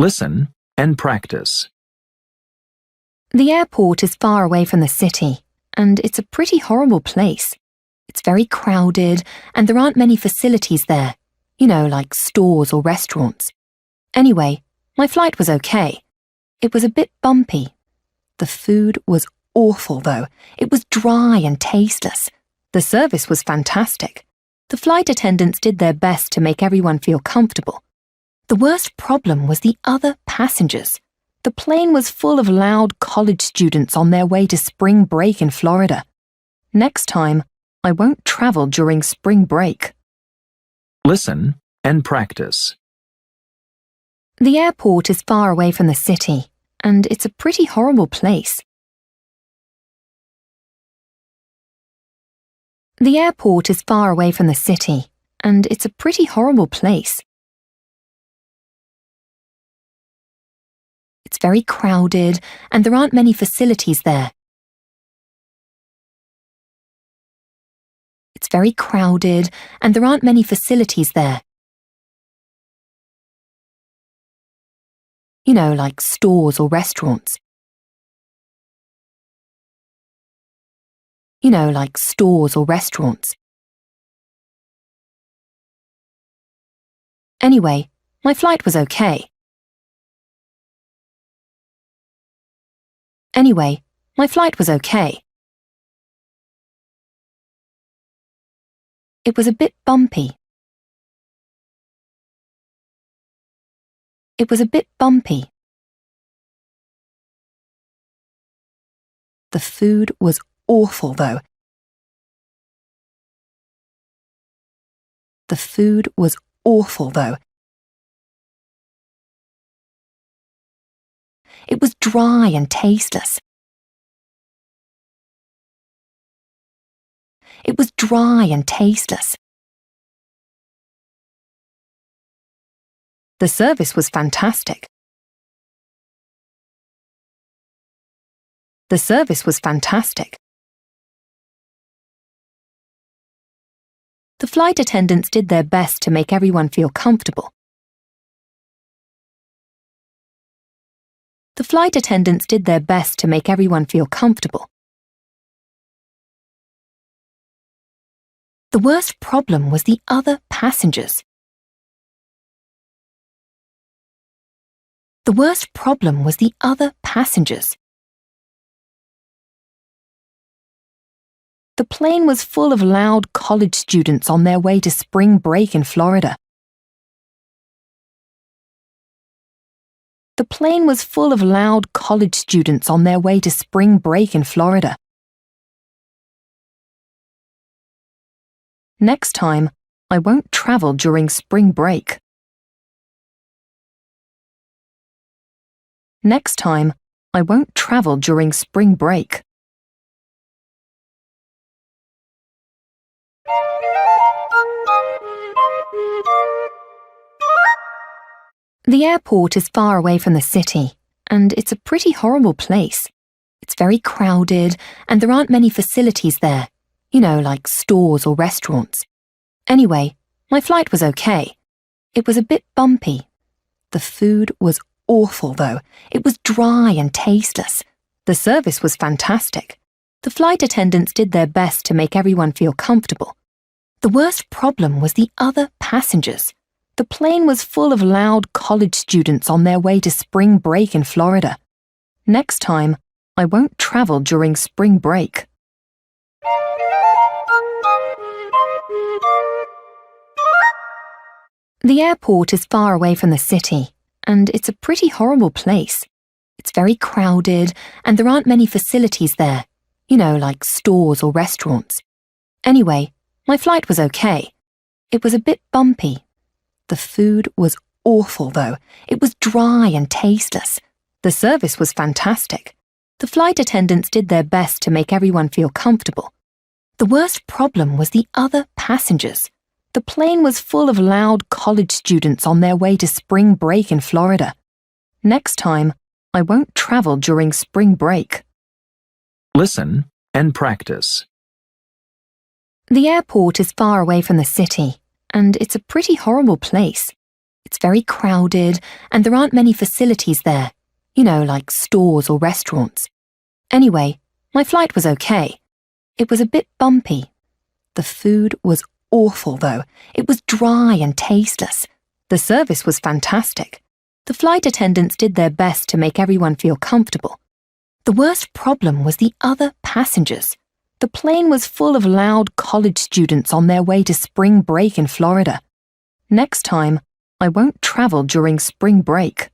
Listen and practice. The airport is far away from the city, and it's a pretty horrible place. It's very crowded, and there aren't many facilities there, like stores or restaurants. Anyway, my flight was okay. It was a bit bumpy. The food was awful, though. It was dry and tasteless. The service was fantastic. The flight attendants did their best to make everyone feel comfortable. The worst problem was the other passengers. The plane was full of loud college students on their way to spring break in Florida. Next time, I won't travel during spring break. Listen and practice. The airport is far away from the city, and it's a pretty horrible place. The airport is far away from the city, and it's a pretty horrible place. It's very crowded, and there aren't many facilities there. It's very crowded, and there aren't many facilities there. Like stores or restaurants. Like stores or restaurants. Anyway, my flight was okay. Anyway, my flight was okay. It was a bit bumpy. It was a bit bumpy. The food was awful, though. The food was awful, though. It was dry and tasteless. It was dry and tasteless. The service was fantastic. The service was fantastic. The flight attendants did their best to make everyone feel comfortable. The flight attendants did their best to make everyone feel comfortable. The worst problem was the other passengers. The worst problem was the other passengers. The plane was full of loud college students on their way to spring break in Florida. The plane was full of loud college students on their way to spring break in Florida. Next time, I won't travel during spring break. Next time, I won't travel during spring break. The airport is far away from the city, and it's a pretty horrible place. It's very crowded, and there aren't many facilities there, like stores or restaurants. Anyway, my flight was okay. It was a bit bumpy. The food was awful, though. It was dry and tasteless. The service was fantastic. The flight attendants did their best to make everyone feel comfortable. The worst problem was the other passengers. The plane was full of loud college students on their way to spring break in Florida. Next time, I won't travel during spring break. The airport is far away from the city, and it's a pretty horrible place. It's very crowded, and there aren't many facilities there, like stores or restaurants. Anyway, my flight was okay. It was a bit bumpy. The food was awful, though. It was dry and tasteless. The service was fantastic. The flight attendants did their best to make everyone feel comfortable. The worst problem was the other passengers. The plane was full of loud college students on their way to spring break in Florida. Next time, I won't travel during spring break. Listen and practice. The airport is far away from the city, and it's a pretty horrible place. It's very crowded, and there aren't many facilities there, like stores or restaurants. Anyway, my flight was okay. It was a bit bumpy. The food was awful, though. It was dry and tasteless. The service was fantastic. The flight attendants did their best to make everyone feel comfortable. The worst problem was the other passengers. The plane was full of loud college students on their way to spring break in Florida. Next time, I won't travel during spring break.